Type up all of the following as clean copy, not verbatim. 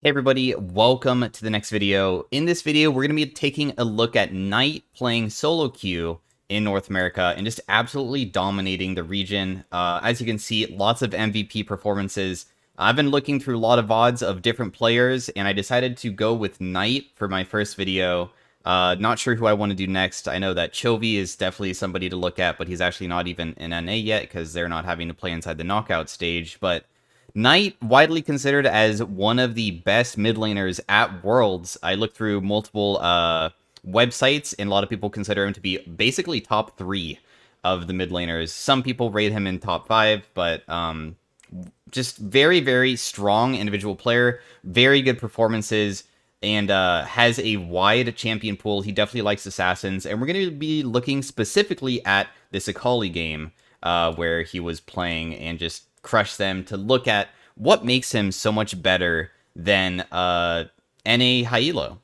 Hey everybody, welcome to the next video. In this video, we're going to be taking a look at Knight playing solo queue in North America and just absolutely dominating the region. As you can see, lots of MVP performances. I've been looking through a lot of VODs of different players, and I decided to go with Knight for my first video. Not sure who I want to do next. I know that Chovy is definitely somebody to look at, but he's actually not even in NA yet because they're not having to play inside the knockout stage. But Knight, widely considered as one of the best mid laners at Worlds. I looked through multiple websites, and a lot of people consider him to be basically top 3 of the mid laners. Some people rate him in top 5, but just very, very strong individual player, very good performances, and has a wide champion pool. He definitely likes assassins, and we're going to be looking specifically at this Akali game where he was playing and just crush them, to look at what makes him so much better than NA Hyelo.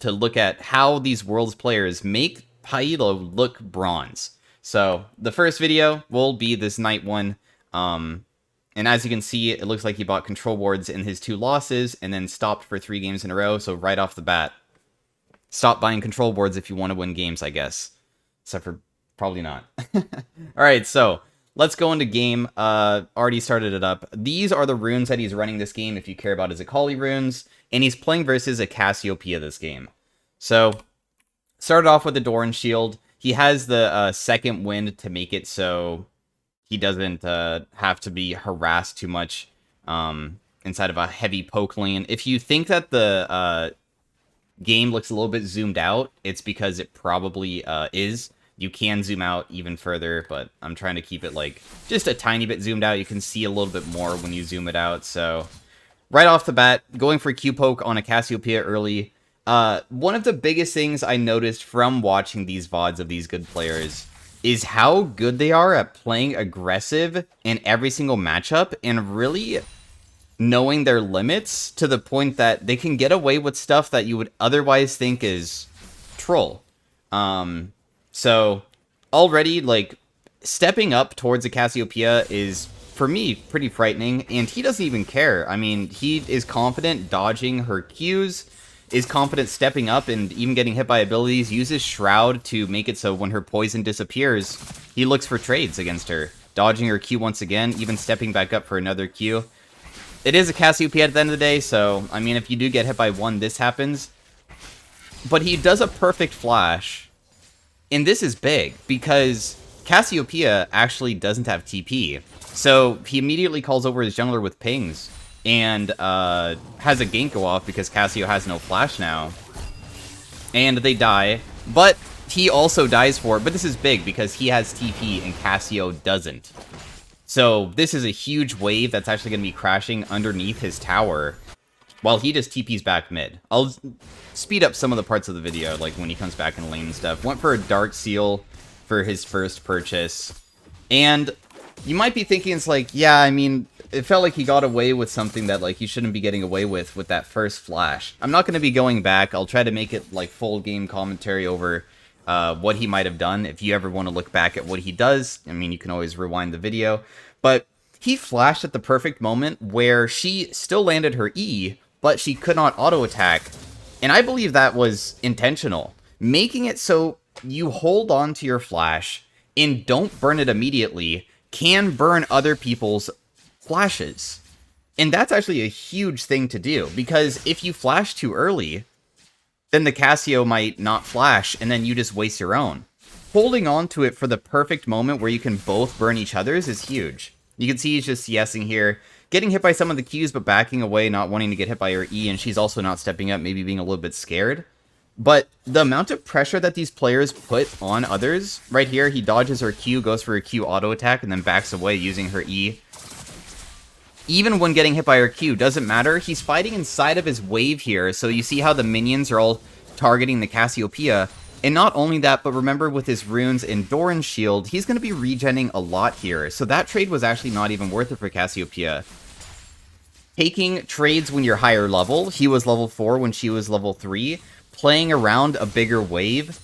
To look at how these Worlds players make Hyelo look bronze. So the first video will be this Knight one. And as you can see, it looks like he bought control wards in his 2 losses and then stopped for 3 games in a row. So right off the bat, stop buying control wards if you want to win games, I guess. Except for probably not. All right, so let's go into game. Already started it up. These are the runes that he's running this game if you care about his Akali runes. And he's playing versus a Cassiopeia this game. So, started off with the Doran Shield. He has the second wind to make it so he doesn't have to be harassed too much inside of a heavy poke lane. If you think that the game looks a little bit zoomed out, it's because it probably is. You can zoom out even further, but I'm trying to keep it like just a tiny bit zoomed out. You can see a little bit more when you zoom it out. So right off the bat, going for Q poke on a Cassiopeia early. One of the biggest things I noticed from watching these VODs of these good players is how good they are at playing aggressive in every single matchup and really knowing their limits to the point that they can get away with stuff that you would otherwise think is troll. So already, like, stepping up towards a Cassiopeia is, for me, pretty frightening, and he doesn't even care. I mean, he is confident dodging her Qs, is confident stepping up and even getting hit by abilities, uses Shroud to make it so when her poison disappears, he looks for trades against her, dodging her Q once again, even stepping back up for another Q. It is a Cassiopeia at the end of the day, so, I mean, if you do get hit by one, this happens. But he does a perfect flash. And this is big, because Cassiopeia actually doesn't have TP. So he immediately calls over his jungler with pings, and has a gank go off because Cassio has no flash now. And they die, but he also dies for it. But this is big, because he has TP and Cassio doesn't. So this is a huge wave that's actually going to be crashing underneath his tower, while he just TP's back mid. I'll speed up some of the parts of the video, like when he comes back in lane and stuff. Went for a Dark Seal for his first purchase. And you might be thinking, it's like, yeah, I mean, it felt like he got away with something that, like, he shouldn't be getting away with that first flash. I'm not going to be going back. I'll try to make it, like, full game commentary over what he might have done. If you ever want to look back at what he does, I mean, you can always rewind the video. But he flashed at the perfect moment where she still landed her E, but she could not auto-attack. And I believe that was intentional. Making it so you hold on to your flash and don't burn it immediately can burn other people's flashes. And that's actually a huge thing to do, because if you flash too early, then the Cassio might not flash, and then you just waste your own. Holding on to it for the perfect moment where you can both burn each other's is huge. You can see he's just CSing here, getting hit by some of the Qs, but backing away, not wanting to get hit by her E, and she's also not stepping up, maybe being a little bit scared. But the amount of pressure that these players put on others, right here, he dodges her Q, goes for a Q auto attack, and then backs away using her E. Even when getting hit by her Q, doesn't matter. He's fighting inside of his wave here, so you see how the minions are all targeting the Cassiopeia. And not only that, but remember with his runes and Doran's shield, he's going to be regenning a lot here. So that trade was actually not even worth it for Cassiopeia. Taking trades when you're higher level, he was level 4 when she was level 3, playing around a bigger wave,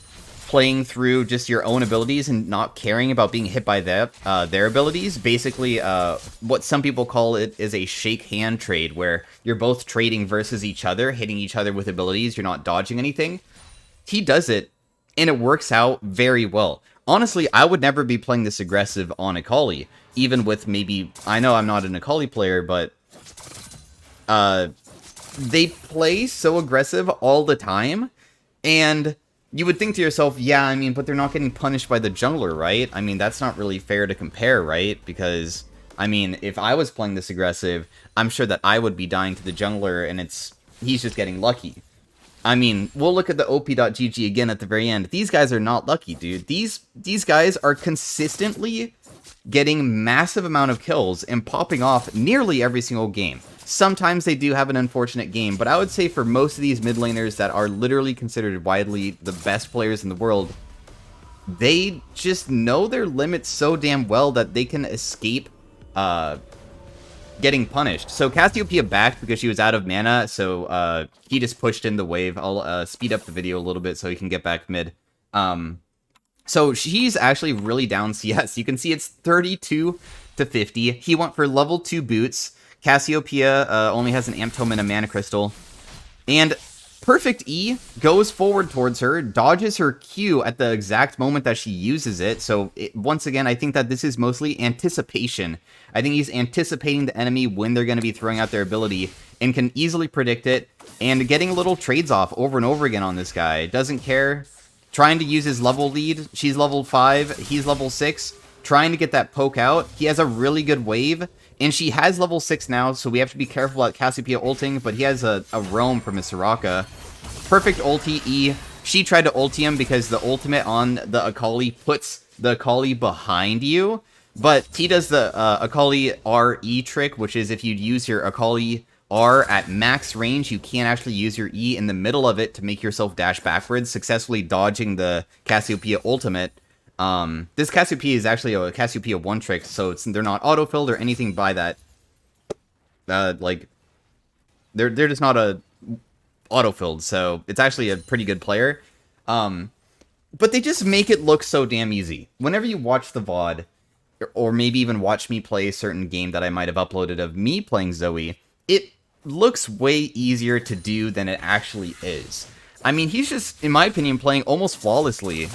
playing through just your own abilities and not caring about being hit by their abilities. Basically, what some people call it is a shake hand trade, where you're both trading versus each other, hitting each other with abilities, you're not dodging anything. He does it, and it works out very well. Honestly, I would never be playing this aggressive on Akali, even with maybe, I know I'm not an Akali player, but they play so aggressive all the time, and you would think to yourself, yeah, I mean, but they're not getting punished by the jungler, right? I mean, that's not really fair to compare, right? Because, I mean, if I was playing this aggressive, I'm sure that I would be dying to the jungler, and he's just getting lucky. I mean, we'll look at the OP.GG again at the very end. These guys are not lucky, dude. These guys are consistently getting massive amount of kills and popping off nearly every single game. Sometimes they do have an unfortunate game, but I would say for most of these mid laners that are literally considered widely the best players in the world, they just know their limits so damn well that they can escape getting punished. So Cassiopeia backed because she was out of mana, so he just pushed in the wave. I'll speed up the video a little bit so he can get back mid. So she's actually really down CS. You can see it's 32 to 50. He went for level 2 boots. Cassiopeia only has an Amp Tome and a Mana Crystal. And Perfect E goes forward towards her, dodges her Q at the exact moment that she uses it. So once again, I think that this is mostly anticipation. I think he's anticipating the enemy when they're going to be throwing out their ability and can easily predict it, and getting little trades off over and over again on this guy. Doesn't care. Trying to use his level lead. She's level 5. He's level 6. Trying to get that poke out. He has a really good wave. And she has level 6 now, so we have to be careful about Cassiopeia ulting, but he has a roam from his Soraka. Perfect ulti E. She tried to ulti him because the ultimate on the Akali puts the Akali behind you, but he does the Akali RE trick, which is if you use your Akali R at max range, you can't actually use your E in the middle of it to make yourself dash backwards, successfully dodging the Cassiopeia ultimate. This Cassiopeia is actually a Cassiopeia 1 trick, so they're not autofilled or anything by that. Like, they're just not autofilled, so it's actually a pretty good player. But they just make it look so damn easy. Whenever you watch the VOD, or maybe even watch me play a certain game that I might have uploaded of me playing Zoe, it looks way easier to do than it actually is. I mean, he's just, in my opinion, playing almost flawlessly.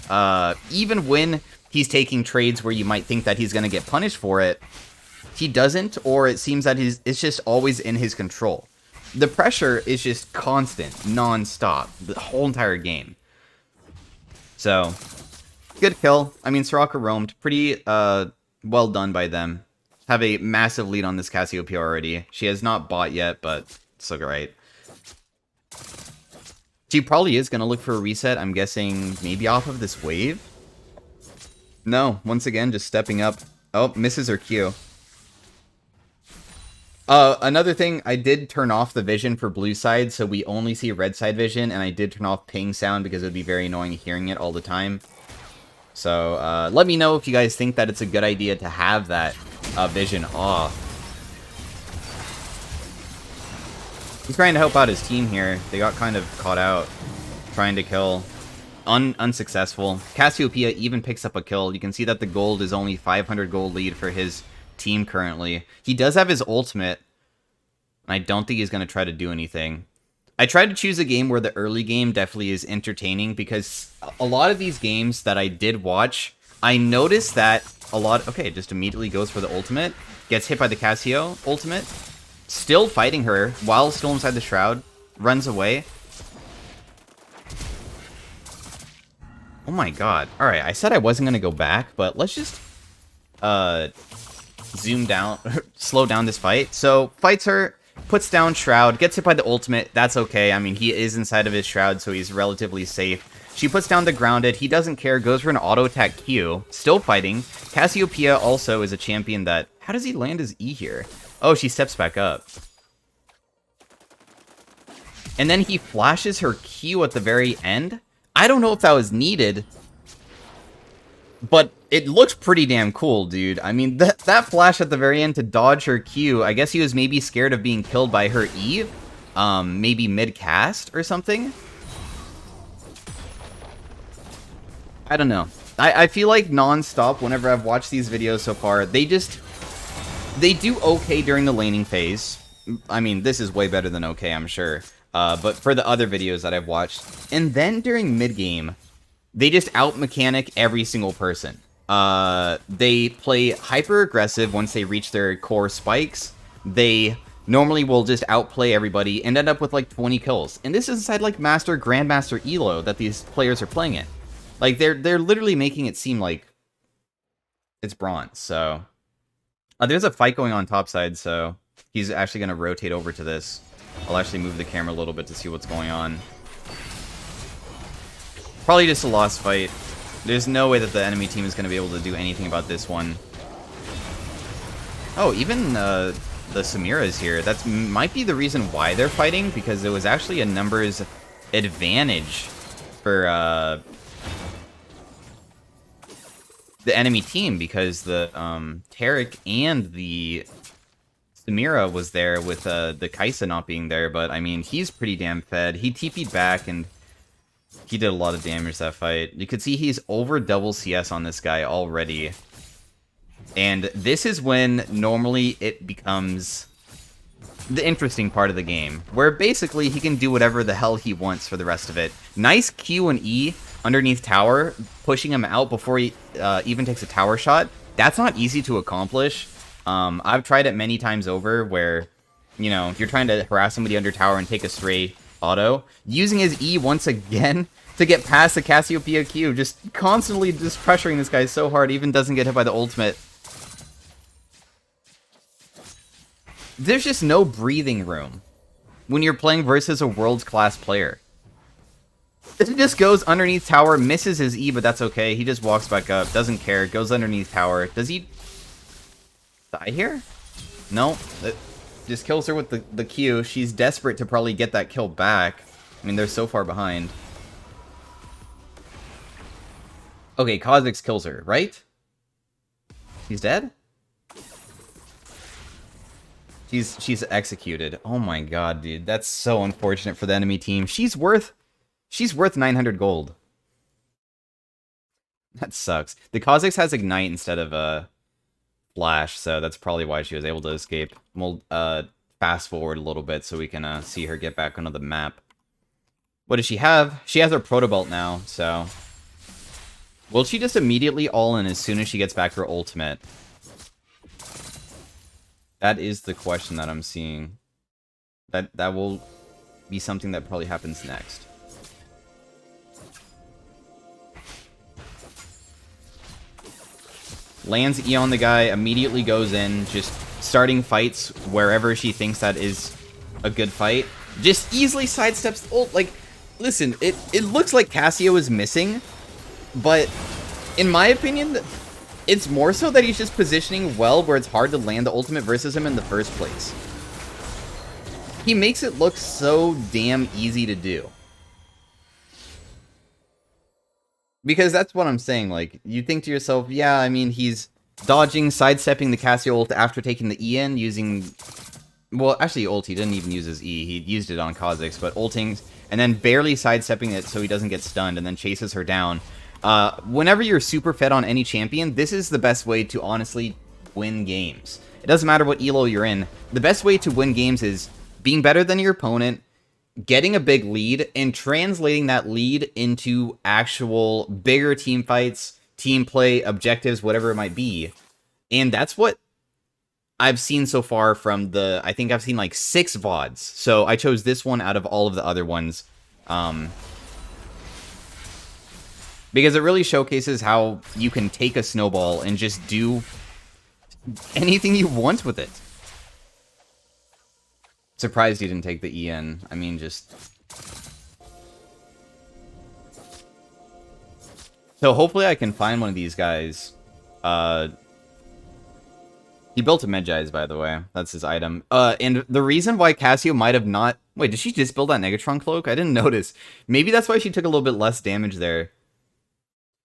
Even when he's taking trades where you might think that he's going to get punished for it, he doesn't, or it seems that it's just always in his control. The pressure is just constant, non-stop, the whole entire game. So, good kill. I mean, Soraka roamed. Pretty well done by them. Have a massive lead on this Cassiopeia already. She has not bought yet, but it's alright. She probably is going to look for a reset, I'm guessing maybe off of this wave? No, once again, just stepping up. Oh, misses her Q. Another thing, I did turn off the vision for blue side, so we only see red side vision, and I did turn off ping sound because it would be very annoying hearing it all the time. So, let me know if you guys think that it's a good idea to have that vision off. He's trying to help out his team here. They got kind of caught out trying to kill. Unsuccessful. Cassiopeia even picks up a kill. You can see that the gold is only 500 gold lead for his team currently. He does have his ultimate, and I don't think he's going to try to do anything. I tried to choose a game where the early game definitely is entertaining, because a lot of these games that I did watch, I noticed that a lot... Okay, just immediately goes for the ultimate. Gets hit by the Cassio ultimate. Still fighting her while still inside the shroud. Runs away. Oh my god. Alright, I said I wasn't going to go back, but let's just zoom down, slow down this fight. So, fights her, puts down shroud, gets hit by the ultimate. That's okay. I mean, he is inside of his shroud, so he's relatively safe. She puts down the grounded. He doesn't care. Goes for an auto attack Q. Still fighting. Cassiopeia also is a champion that... How does he land his E here? Oh, she steps back up. And then he flashes her Q at the very end. I don't know if that was needed, but it looks pretty damn cool, dude. I mean, that flash at the very end to dodge her Q, I guess he was maybe scared of being killed by her E. Maybe mid-cast or something. I don't know. I feel like non-stop whenever I've watched these videos so far, they do okay during the laning phase. I mean, this is way better than okay, I'm sure. But for the other videos that I've watched, and then during mid-game, they just out-mechanic every single person. They play hyper-aggressive once they reach their core spikes. They normally will just outplay everybody and end up with like 20 kills. And this is inside like Master, Grandmaster Elo that these players are playing in. Like, they're literally making it seem like it's bronze, so... there's a fight going on topside, so he's actually going to rotate over to this. I'll actually move the camera a little bit to see what's going on. Probably just a lost fight. There's no way that the enemy team is going to be able to do anything about this one. Oh, even the Samira is here. That might be the reason why they're fighting, because it was actually a numbers advantage for... the enemy team, because the Tarek and the Samira was there with the Kaisa not being there, but I mean, he's pretty damn fed. He TP'd back and he did a lot of damage that fight. You could see he's over double CS on this guy already. And this is when normally it becomes the interesting part of the game, where basically he can do whatever the hell he wants for the rest of it. Nice Q and E underneath tower, pushing him out before he even takes a tower shot. That's not easy to accomplish. I've tried it many times over where, you know, you're trying to harass somebody under tower and take a stray auto. Using his E once again to get past the Cassiopeia Q, just constantly just pressuring this guy so hard, even doesn't get hit by the ultimate. There's just no breathing room when you're playing versus a world-class player. It just goes underneath tower, misses his E, but that's okay. He just walks back up, doesn't care, goes underneath tower. Does he die here? No. It just kills her with the Q. She's desperate to probably get that kill back. I mean, they're so far behind. Okay, Kha'Zix kills her, right? He's dead? She's executed. Oh my god, dude. That's so unfortunate for the enemy team. She's worth 900 gold. That sucks. The Kha'Zix has Ignite instead of Flash, so that's probably why she was able to escape. We'll fast forward a little bit so we can see her get back onto the map. What does she have? She has her Proto Belt now, so... Will she just immediately all-in as soon as she gets back her ultimate? That is the question that I'm seeing. That will be something that probably happens next. Lands E on the guy, immediately goes in, just starting fights wherever she thinks that is a good fight. Just easily sidesteps the ult. Like, listen, it looks like Cassio is missing, but in my opinion, it's more so that he's just positioning well where it's hard to land the ultimate versus him in the first place. He makes it look so damn easy to do. Because that's what I'm saying, like, you think to yourself, yeah, I mean, he's dodging, sidestepping the Cassio ult after taking the E in, using... Well, actually, ult, he didn't even use his E, he used it on Kha'Zix, but ulting, and then barely sidestepping it so he doesn't get stunned, and then chases her down. Whenever you're super fed on any champion, this is the best way to honestly win games. It doesn't matter what elo you're in. The best way to win games is being better than your opponent, getting a big lead, and translating that lead into actual bigger team fights, team play, objectives, whatever it might be. And that's what I've seen so far from the... I think I've seen like 6 VODs. So I chose this one out of all of the other ones. Because it really showcases how you can take a snowball and just do anything you want with it. Surprised he didn't take the EN. I mean, just... So hopefully I can find one of these guys. He built a Medjai's, by the way. That's his item. And the reason why Cassio might have not... Wait, did she just build that Negatron cloak? I didn't notice. Maybe that's why she took a little bit less damage there.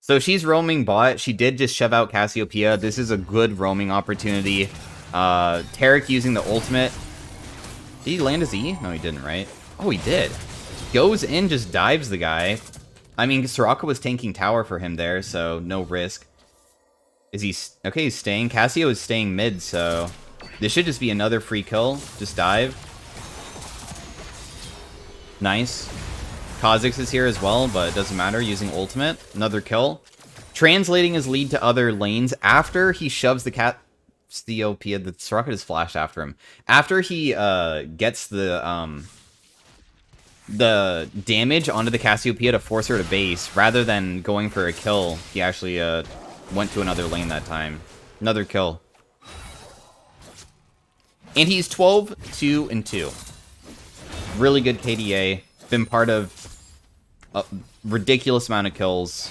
So she's roaming bot. She did just shove out Cassiopeia. This is a good roaming opportunity. Tarek using the ultimate. Did he land his E? No, he didn't, right? Oh, he did. Goes in, just dives the guy. I mean, Soraka was tanking tower for him there, so no risk. Is he... Okay, he's staying. Cassio is staying mid, so... This should just be another free kill. Just dive. Nice. Kha'Zix is here as well, but it doesn't matter. Using ultimate. Another kill. Translating his lead to other lanes after he shoves the Cassiopeia. The Soraka just flashed after him. After he gets the damage onto the Cassiopeia to force her to base, rather than going for a kill, he actually went to another lane that time. Another kill. And he's 12, 2, and 2. Really good KDA. Been part of a ridiculous amount of kills.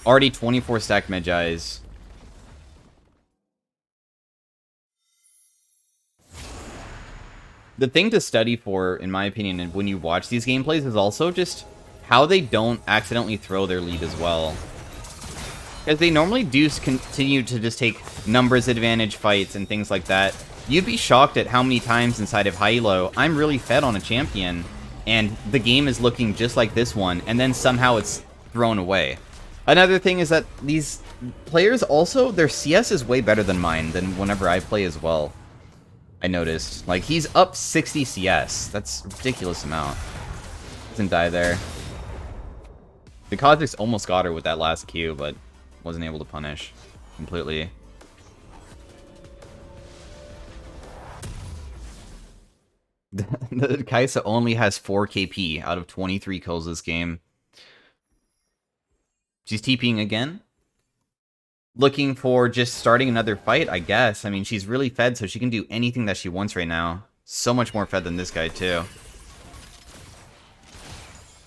Already 24 stack Magi's. The thing to study for, in my opinion, and when you watch these gameplays, is also just how they don't accidentally throw their lead as well. Because they normally do continue to just take numbers advantage fights and things like that. You'd be shocked at how many times inside of high elo I'm really fed on a champion, and the game is looking just like this one, and then somehow it's thrown away. Another thing is that these players also, their CS is way better than mine, than whenever I play as well. I noticed. Like, he's up 60 CS. That's a ridiculous amount. Doesn't die there. The Kha'Zix almost got her with that last Q, but wasn't able to punish completely. The Kai'Sa only has 4 KP out of 23 kills this game. She's TPing again. Looking for just starting another fight, I guess. I mean, she's really fed, so she can do anything that she wants right now. So much more fed than this guy, too.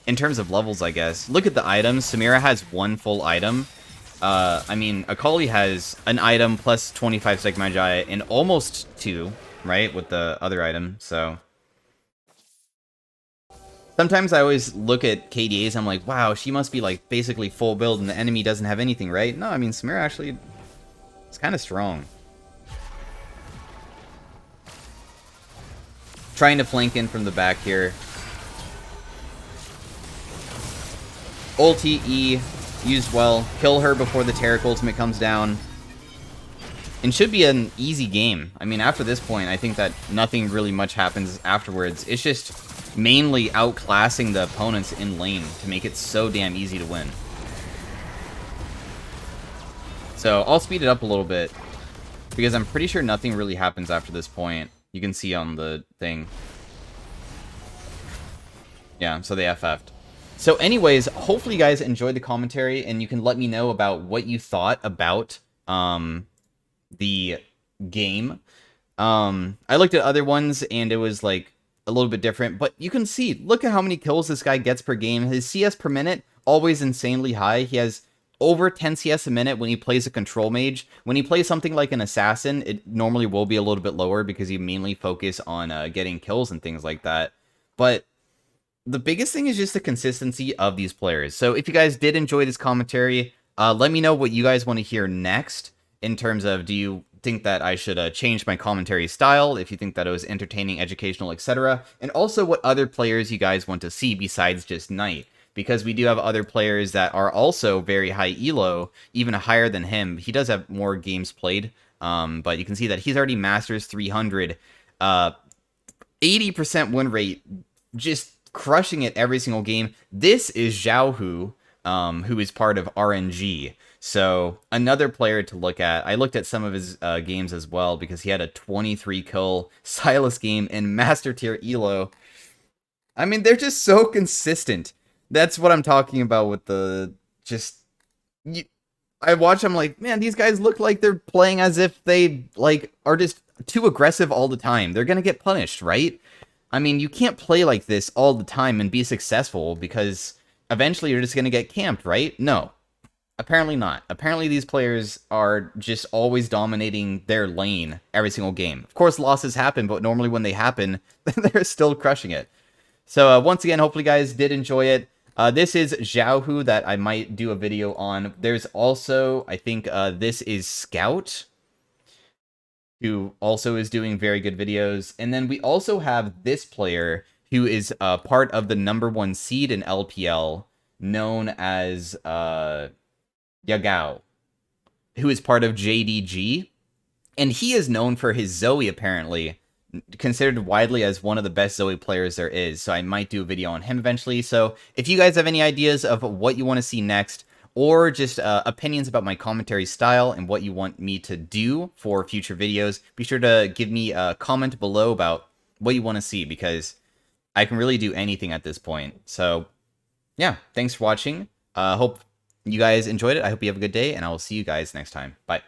In terms of levels, I guess. Look at the items. Samira has 1 full item. I mean, Akali has an item plus 25 stack Magi and almost 2, right? With the other item, so... Sometimes I always look at KDAs and I'm like, wow, she must be like basically full build and the enemy doesn't have anything, right? No, I mean, Samira actually is kind of strong. Trying to flank in from the back here. Ulti E used well. Kill her before the Taric ultimate comes down. And should be an easy game. I mean, after this point, I think that nothing really much happens afterwards. It's just mainly outclassing the opponents in lane to make it so damn easy to win. So I'll speed it up a little bit because I'm pretty sure nothing really happens after this point. You can see on the thing. Yeah, so they FF'd. So anyways, hopefully you guys enjoyed the commentary and you can let me know about what you thought about the game. I looked at other ones and it was like a little bit different, but you can see, look at how many kills this guy gets per game. His CS per minute, always insanely high. He has over 10 CS a minute when he plays a control mage. When he plays something like an assassin, it normally will be a little bit lower because you mainly focus on getting kills and things like that. But the biggest thing is just the consistency of these players. So if you guys did enjoy this commentary, let me know what you guys want to hear next in terms of, do you think that I should change my commentary style, if you think that it was entertaining, educational, etc. And also what other players you guys want to see besides just Knight. Because we do have other players that are also very high elo, even higher than him. He does have more games played, but you can see that he's already Masters 300, 80% win rate, just crushing it every single game. This is Xiaohu, who is part of RNG. So another player to look at. I looked at some of his games as well because he had a 23 kill Silas game in Master Tier Elo. I mean, they're just so consistent. That's what I'm talking about with the just... I watch them like, man, these guys look like they're playing as if they like are just too aggressive all the time. They're going to get punished, right? I mean, you can't play like this all the time and be successful because eventually you're just going to get camped, right? No. Apparently not. Apparently these players are just always dominating their lane every single game. Of course, losses happen, but normally when they happen, they're still crushing it. So once again, hopefully you guys did enjoy it. This is Xiaohu that I might do a video on. There's also, I think this is Scout, who also is doing very good videos. And then we also have this player. who is part of the #1 seed in LPL, known as Yagao, who is part of JDG. And he is known for his Zoe, apparently, considered widely as one of the best Zoe players there is. So I might do a video on him eventually. So if you guys have any ideas of what you want to see next, or just opinions about my commentary style and what you want me to do for future videos, be sure to give me a comment below about what you want to see, because I can really do anything at this point. So yeah, thanks for watching. Hope you guys enjoyed it. I hope you have a good day, and I will see you guys next time. Bye.